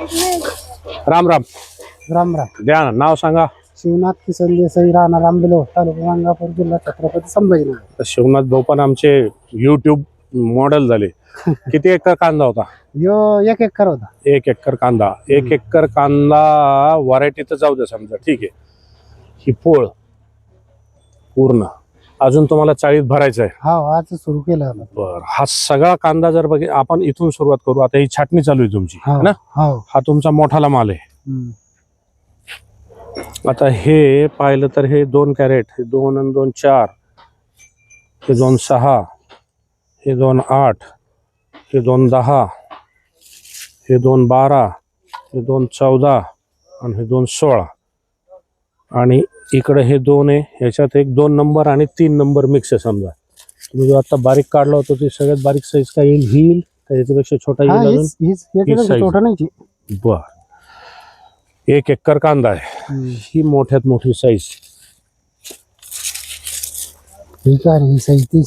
राम राम. राम राम. द्या ना, नाव सांगा. शिवनाथ किसन देसाई, राहणार आंबेलो, तालुका गंगापूर, जिल्हा छत्रपती संभाजीनगर. शिवनाथ भाऊ पण आमचे युट्यूब मॉडेल झाले. किती एकर कांदा होता? यो 1 एकर होता. 1 एकर कांदा. 1 एकर कांदा व्हरायटी तर जाऊ दे समजा, ठीक आहे. ही पोळ पूर्ण अजून तुम्हाला चाळीत भरायचं आहे. हा, आज सुरू केलं आता. बर, हा सगळा कांदा जर बघे आपण इथून सुरुवात करू. आता ही छाटणी चालू आहे तुमची ना? हा तुमचा मोठाला माल आहे. आता हे पाहिलं तर हे 2 कॅरेट, हे 2 आणि 2 4, हे 2 6, हे 2 8, हे 2 10, हे 2 12, हे 2 14 आणि हे 2 16 आणि इकडे हे 2 आहे. ह्याच्यात एक 2 नंबर आणि 3 नंबर मिक्स आहे. समजा तुम्ही जो आता बारीक काढला होता ते सगळ्यात बारीक साईज काय येईल का याच्यापेक्षा छोटा येईल? अजून छोटा नाही. बर, 1 एकर कांदा आहे. ही मोठ्यात मोठी साईज.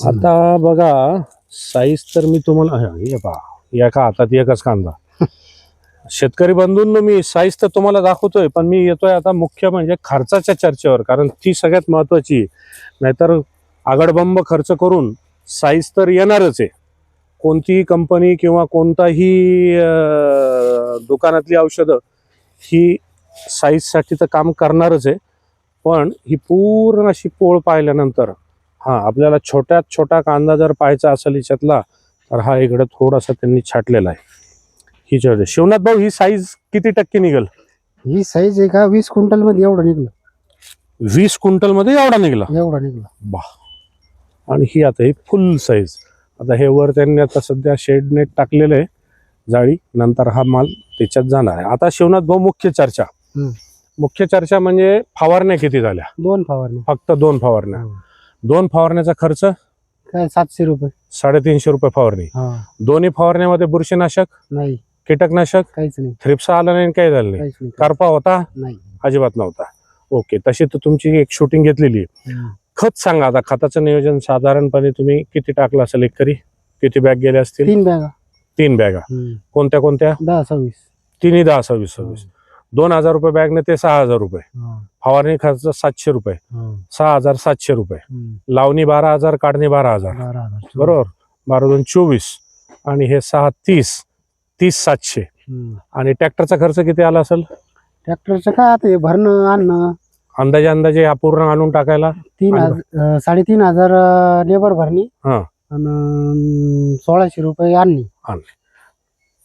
आता बघा साईज तर मी तुम्हाला हे पहा, एका हातात एकच कांदा. शेतकरी बंधूंनो, मी साईज तर तुम्हाला दाखवतोय, पण मी येतोय आता मुख्य म्हणजे खर्चाच्या चर्चेवर, कारण ती सगळ्यात महत्वाची. नाहीतर आगडबंब खर्च करून साईज तर येणारच आहे. कोणतीही कंपनी किंवा कोणताही दुकानातली औषधं ही साईजसाठी तर काम करणारच आहे. पण ही पूर्ण अशी पोळ पाहिल्यानंतर आपल्याला छोट्यात छोटा कांदा जर पाहायचा असेल याच्यातला, तर हा इकडे थोडासा त्यांनी छाटलेला आहे. ही शिवनाथ भाऊ, ही साईज किती टक्के निघेल? ही साईज आहे का 20 क्विंटल मध्ये एवढं निघलं. 20 क्विंटल मध्ये एवढा निघला? बा. आणि ही आता ही फुल साईज. आता हे वर त्यांनी आता सध्या शेड नेट टाकलेलं आहे, जाळी. नंतर हा माल त्याच्यात जाणार आहे. आता शिवनाथ भाऊ, मुख्य चर्चा म्हणजे फवारण्या किती झाल्या? 2 फवारण्या. फक्त 2 फवारण्या. 2 फवारण्याचा खर्च काय 700 रुपये. 350 रुपये फवारणी. दोन्ही फवारण्यामध्ये बुरशीनाशक नाही, कीटकनाशक काहीच नाही. थ्रिप्स आला नाही, काही झालं नाही. करपा होता? नाही, अजिबात नव्हता. ओके, तशी तर तुमची एक शूटिंग घेतलेली. खत सांगा आता. खताचं नियोजन साधारणपणे तुम्ही किती टाकलं असेल एकरी? किती बॅग गेले असतील? 3 बॅगा. 3 बॅगा. कोणत्या कोणत्या? 10-26. तिन्ही 10-26. 2000 रुपये बॅगने ते 6000 रुपये. फवारणी खर्च 700 रुपये. 6700 रुपये. लावणी 12000, काढणी 12000. बरोबर. 12 24 आणि हे 6 30,700. आणि ट्रॅक्टरचा खर्च किती आला असेल? ट्रॅक्टरचं काय आता हे भरणं आणणं, अंदाजे अपूर्ण आणून टाकायला 3,500 लेबर भरणी आणि 1600 रुपये आणणी.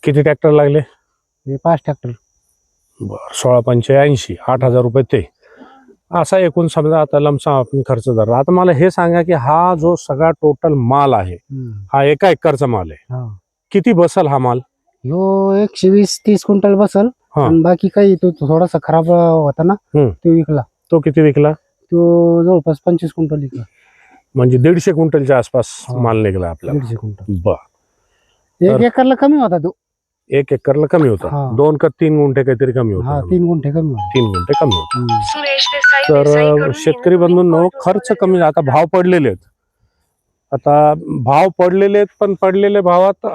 किती ट्रॅक्टर लागले? 5 ट्रॅक्टर. बर, 16-85, 8000 रुपये ते. असा एकूण समजा आता लमसम आपण खर्च धरला. आता मला हे सांगा की हा जो सगळा टोटल माल आहे, हा 1 एकरचा माल आहे. किती बसल हा माल? ह्यो 120-30 क्विंटल बसल. आणि बाकी काही तो थोडासा खराब होता ना, तो विकला. तो किती विकला? तो जवळपास 25 क्विंटल विकला. म्हणजे 150 क्विंटलच्या आसपास माल निघाला आपला. 150 क्विंटल. बर. 1 एकरला कमी होता तो. 1 एकरला कमी होता. 2 का 3 गुंठे काहीतरी कमी होता. 3 गुंठे कमी होता. 3 गुंठे कमी होता. तर शेतकरी बंधूंनो, खर्च कमी. आता भाव पडलेले आहेत. पण पडलेले भावात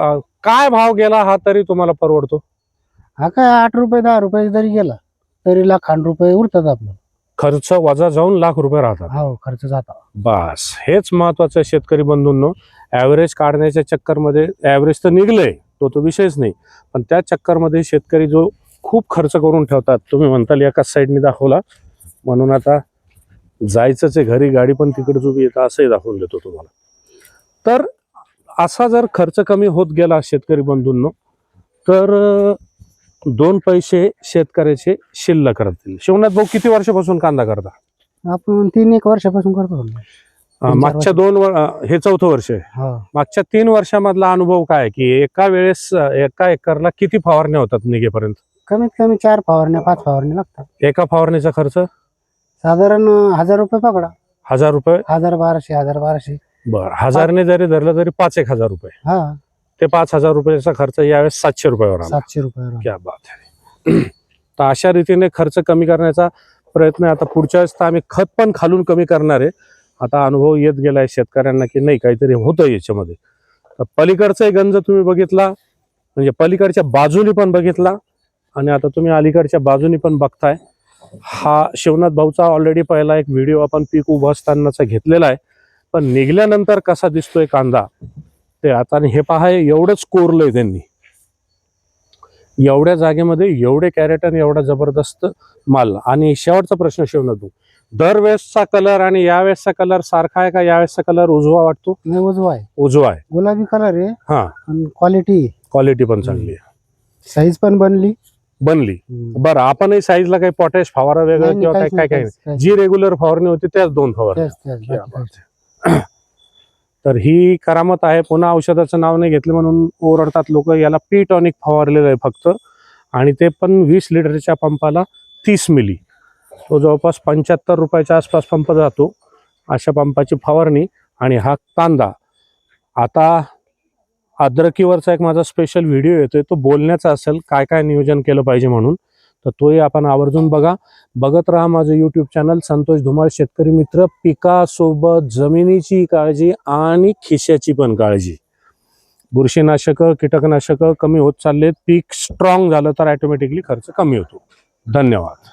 काय भाव गेला हा तरी तुम्हाला परवडतो? हा काय 8 रुपये 10 रुपये जरी गेला तरी लाखान रुपये उरतात आपलं. खर्च वजा जाऊन लाख रुपये राहतात. हो, खर्च जाता. बस, हेच महत्वाचं शेतकरी बंधूंनो. ऍव्हरेज काढण्याच्या चक्करमध्ये ऍव्हरेज तर निघलंय, तो विषयच नाही. पण त्या चक्करमध्ये शेतकरी जो खूप खर्च करून ठेवतात. तुम्ही म्हणताल एकाच साईडने दाखवला म्हणून आता जायचंच आहे घरी, गाडी पण तिकडे उभी येतं, असंही दाखवून देतो तुम्हाला. तर असा जर खर्च कमी होत गेला शेतकरी बंधूंनो, तर 2 पैसे शेतकऱ्याचे शिल्लक राहतील. शिवनाथ भाऊ, किती वर्षापासून कांदा करता? आपण 3-1 वर्षापासून करतो. मागच्या 2 हे 4थं वर्ष आहे. मागच्या 3 वर्षामधला अनुभव काय की एका वेळेस 1 एकरला किती फवारण्या होतात निघेपर्यंत? कमीत कमी 4 फवारण्या 5 फवारण्या लागतात. एका फवारणीचा खर्च साधारण 1000 रुपये पकडा. 1000 रुपये? 1200. बर, 1000ने जरी धरलं तरी 5-1000 रुपये. ते 5000 रुपयाचा खर्च यावेळेस 700 रुपयावर आला. 700 रुपये. क्या बात आहे. तर अशा रीतीने खर्च कमी करण्याचा प्रयत्न. आता पुढच्या वेळेस तर आम्ही खत पण खालून कमी करणार आहे. आता अनुभव येत गेलाय शेतकऱ्यांना की नाही काहीतरी होतं याच्यामध्ये. तर पलीकडचाही गंज तुम्ही बघितला, म्हणजे पलीकडच्या बाजूनी पण बघितला आणि आता तुम्ही अलीकडच्या बाजूनी पण बघताय, हा शिवनाथ भाऊचा ऑलरेडी पहिला एक व्हिडिओ आपण पीक उभं असतानाचा घेतलेला आहे, पण निघल्यानंतर कसा दिसतोय कांदा ते आता. आणि हे पहा, एवढंच कोरलंय त्यांनी, एवढ्या जागेमध्ये एवढे कॅरेट आणि एवढा जबरदस्त माल. आणि शेवटचा प्रश्न शिवनाथ भाऊ, दरवेळेसचा कलर आणि यावेळेसचा कलर सारखा आहे का? यावेळेसचा कलर उजवा वाटतो? नाही, उजवा आहे, उजवा आहे, गुलाबी कलर आहे. हा, आणि क्वालिटी पण चांगली आहे, साईज पण बनली. बरं, आपणही साईजला काही पोटॅश फवारा वेगळं नाही, किंवा काहीच काय काय नाही, काय, जी रेग्युलर फवारणी होती त्याच 2 फवारणी. त्याच. तर ही करामत आहे. पुन्हा औषधाचं नाव नाही घेतलं म्हणून ओरडतात लोक. याला पी टॉनिक फवारलेलं आहे फक्त, आणि ते पण 20 लिटरच्या पंपाला 30 मिली. तो जवळपास 75 रुपयाच्या आसपास पंप जातो, अशा पंपाची फवारणी. आणि हा कांदा आता अद्रकीवरचा एक माझा स्पेशल व्हिडिओ येतोय, तो बोलण्याचा असेल, काय काय नियोजन केलं पाहिजे म्हणून, तर तोही आपण आवर्जून बघा. बघत राहा माझं यूट्यूब चॅनल संतोष धुमाळ शेतकरी मित्र. पिकासोबत जमिनीची काळजी आणि खिशाची पण काळजी. बुरशीनाशकं, कीटकनाशकं कमी होत चाललेत. पीक स्ट्रॉंग झालं तर ऑटोमॅटिकली खर्च कमी होतो. धन्यवाद.